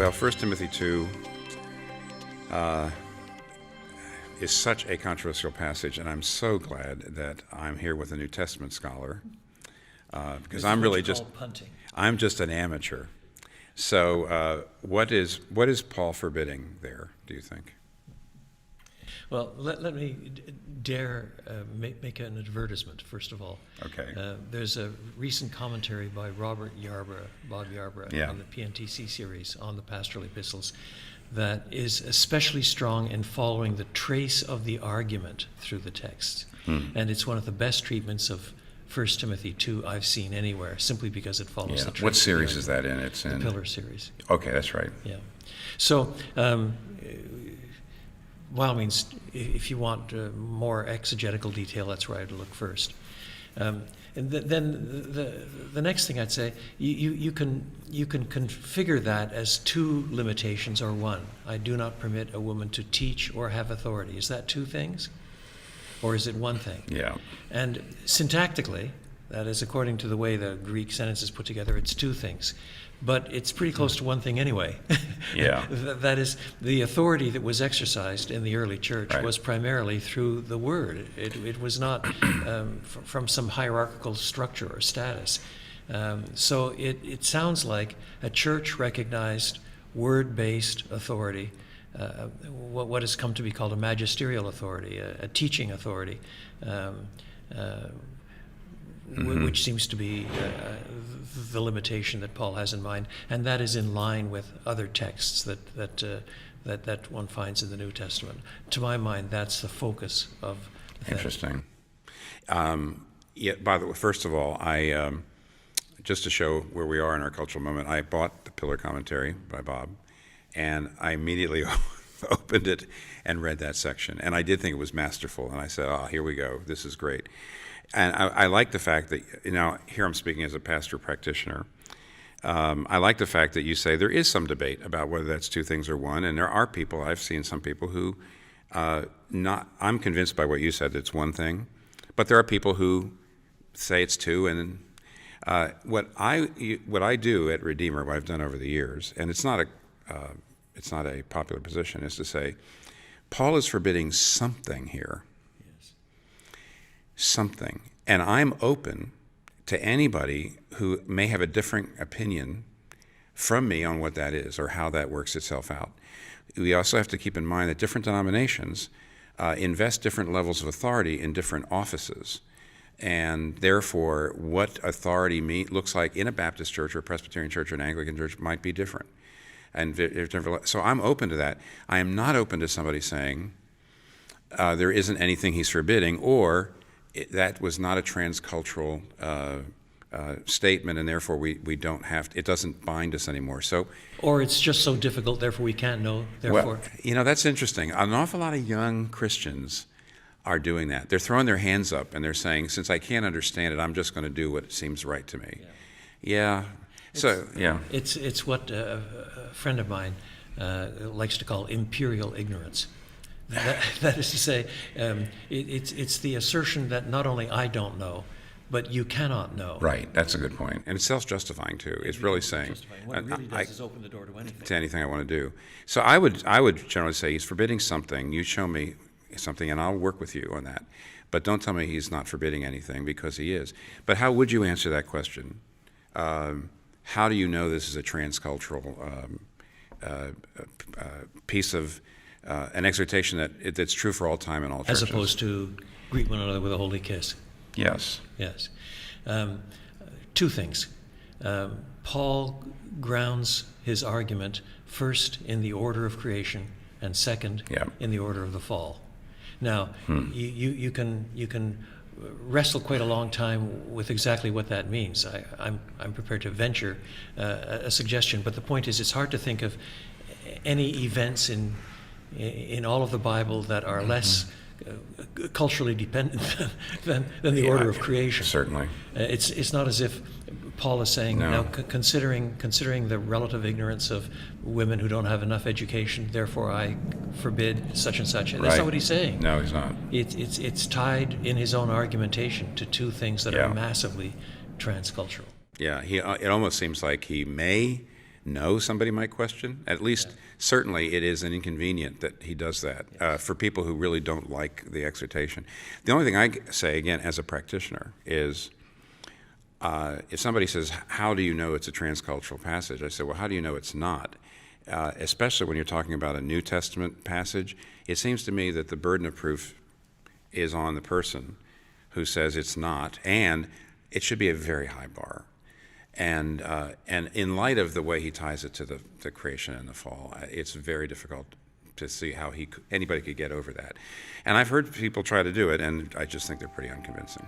Well, 1 Timothy 2 is such a controversial passage, and I'm so glad that I'm here with a New Testament scholar, because I'm really I'm just an amateur. So what is Paul forbidding there, do you think? Well, let me dare make an advertisement, first of all. Okay. There's a recent commentary by Bob Yarborough, Yeah. on the PNTC series on the pastoral epistles that is especially strong in following the trace of the argument through the text. And it's one of the best treatments of 1 Timothy 2 I've seen anywhere, simply because it follows the trace. What series is that in? It's in the Pillar series. Okay, that's right. Yeah. So, by all means, if you want more exegetical detail, that's where I'd look first. And then the next thing I'd say, you can configure that as two limitations or one. I do not permit a woman to teach or have authority. Is that two things? Or is it one thing? Yeah. And syntactically, that is, according to the way the Greek sentence is put together, it's two things. But it's pretty close to one thing anyway. Yeah. That is, the authority that was exercised in the early church Right. was primarily through the word. It was not from some hierarchical structure or status. So it sounds like a church recognized word-based authority, what has come to be called a magisterial authority, a teaching authority, which seems to be the limitation that Paul has in mind, and that is in line with other texts that one finds in the New Testament. To my mind, that's the focus of the thing. Interesting. By the way, first of all, I just to show where we are in our cultural moment, I bought the Pillar Commentary by Bob, and I immediately opened it and read that section, and I did think it was masterful, and I said, here we go, this is great. And I like the fact that, here I'm speaking as a pastor practitioner. I like the fact that you say there is some debate about whether that's two things or one, and there are people, I've seen some people who, I'm convinced by what you said that it's one thing, but there are people who say it's two, and what I do at Redeemer, what I've done over the years, and it's not a popular position, is to say, Paul is forbidding something here. Something. And I'm open to anybody who may have a different opinion from me on what that is or how that works itself out. We also have to keep in mind that different denominations invest different levels of authority in different offices. And therefore, what authority looks like in a Baptist church or a Presbyterian church or an Anglican church might be different. And so I'm open to that. I am not open to somebody saying there isn't anything he's forbidding, or that was not a transcultural statement, and therefore we don't have to, it doesn't bind us anymore. So, or it's just so difficult, therefore we can't know. Therefore, well, that's interesting. An awful lot of young Christians are doing that. They're throwing their hands up and they're saying, "Since I can't understand it, I'm just going to do what seems right to me." Yeah. It's what a friend of mine likes to call Imperial Ignorance. That is to say, it's the assertion that not only I don't know, but you cannot know. Right, that's a good point. And it's self-justifying too. It's really saying, what it really does is open the door to anything. To anything I want to do. So I would generally say he's forbidding something. You show me something and I'll work with you on that. But don't tell me he's not forbidding anything, because he is. But how would you answer that question? How do you know this is a transcultural piece of an exhortation that's true for all time and all churches? As opposed to greet one another with a holy kiss. Yes. Yes. Two things. Paul grounds his argument first in the order of creation, and second in the order of the fall. Now, you can wrestle quite a long time with exactly what that means. I'm prepared to venture a suggestion, but the point is, it's hard to think of any events in all of the Bible that are less culturally dependent than the order of creation. Certainly. It's not as if Paul is saying, now considering the relative ignorance of women who don't have enough education, therefore I forbid such and such. That's not what he's saying. No, he's not. It's tied in his own argumentation to two things that are massively transcultural. Yeah, it almost seems like he may know somebody might question. At least, certainly, it is an inconvenient that he does that for people who really don't like the exhortation. The only thing I say, again, as a practitioner, is if somebody says, how do you know it's a transcultural passage? I say, well, how do you know it's not? Especially when you're talking about a New Testament passage, it seems to me that the burden of proof is on the person who says it's not, and it should be a very high bar. And in light of the way he ties it to the creation and the fall, it's very difficult to see how anybody could get over that. And I've heard people try to do it, and I just think they're pretty unconvincing.